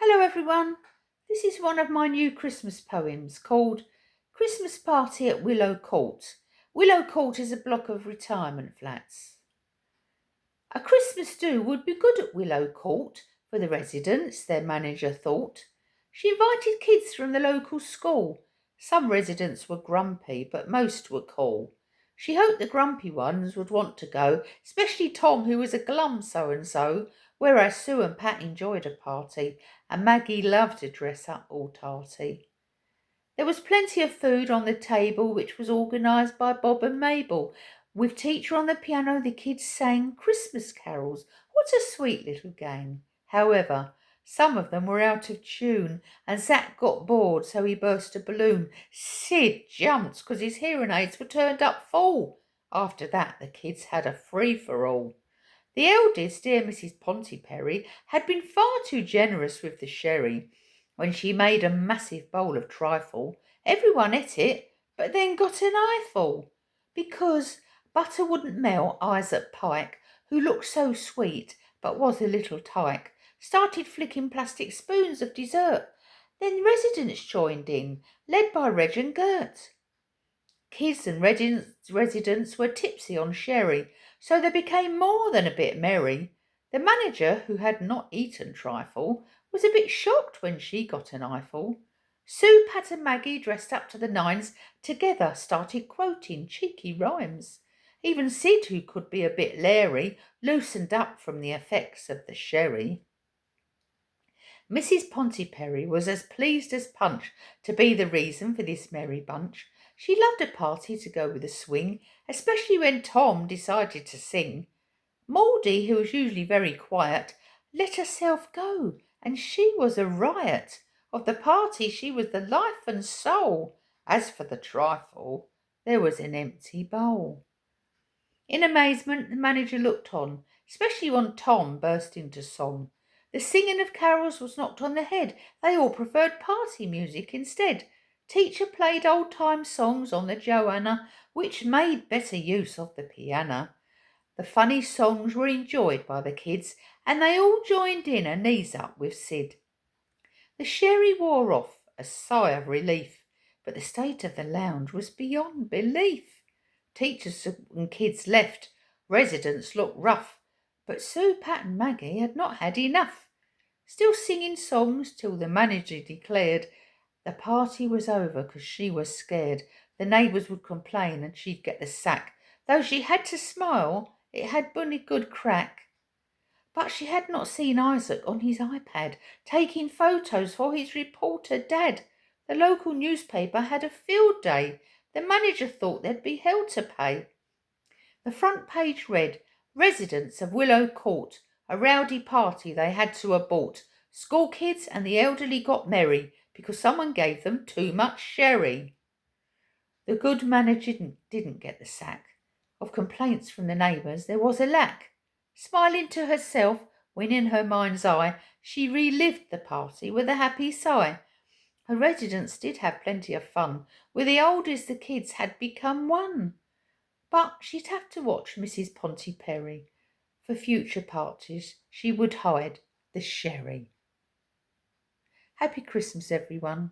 Hello everyone, this is one of my new Christmas poems called Christmas Party at Willow Court. Willow Court is a block of retirement flats. A Christmas do would be good at Willow Court for the residents, their manager thought. She invited kids from the local school. Some residents were grumpy, but most were cool. She hoped the grumpy ones would want to go, especially Tom, who was a glum so-and-so, whereas Sue and Pat enjoyed a party, and Maggie loved to dress up all tarty. There was plenty of food on the table, which was organised by Bob and Mabel. With teacher on the piano, the kids sang Christmas carols. What a sweet little gang. However, some of them were out of tune, and Zach got bored, so he burst a balloon. Sid jumped because his hearing aids were turned up full. After that, the kids had a free-for-all. The eldest, dear Mrs. Pontyperry, had been far too generous with the sherry. When she made a massive bowl of trifle, everyone ate it, but then got an eyeful. Because butter wouldn't melt, Isaac Pike, who looked so sweet but was a little tyke, started flicking plastic spoons of dessert. Then residents joined in, led by Reg and Gert. Kids and residents were tipsy on sherry, so they became more than a bit merry. The manager, who had not eaten trifle, was a bit shocked when she got an eyeful. Sue, Pat and Maggie, dressed up to the nines, together started quoting cheeky rhymes. Even Sid, who could be a bit leery, loosened up from the effects of the sherry. Mrs. Pontyperry was as pleased as Punch to be the reason for this merry bunch. She loved a party to go with a swing, especially when Tom decided to sing. Maudie, who was usually very quiet, let herself go, and she was a riot. Of the party she was the life and soul. As for the trifle, there was an empty bowl. In amazement the manager looked on, especially when Tom burst into song. The singing of carols was knocked on the head. They all preferred party music instead. Teacher played old-time songs on the Joanna, which made better use of the piano. The funny songs were enjoyed by the kids, and they all joined in a knees up with Sid. The sherry wore off, a sigh of relief, but the state of the lounge was beyond belief. Teachers and kids left. Residents looked rough, but Sue, Pat and Maggie had not had enough. Still singing songs till the manager declared the party was over 'cause she was scared. The neighbours would complain and she'd get the sack. Though she had to smile, it had been a good crack. But she had not seen Isaac on his iPad, taking photos for his reporter dad. The local newspaper had a field day. The manager thought there'd be hell to pay. The front page read, Residents of Willow Court, a rowdy party they had to abort. School kids and the elderly got merry because someone gave them too much sherry. The good manager didn't get the sack. Of complaints from the neighbours there was a lack. Smiling to herself, when in her mind's eye she relived the party with a happy sigh. Her residents did have plenty of fun. With the oldest the kids had become one. But she'd have to watch Mrs. Pontyperry. For future parties she would hide the sherry. Happy Christmas, everyone.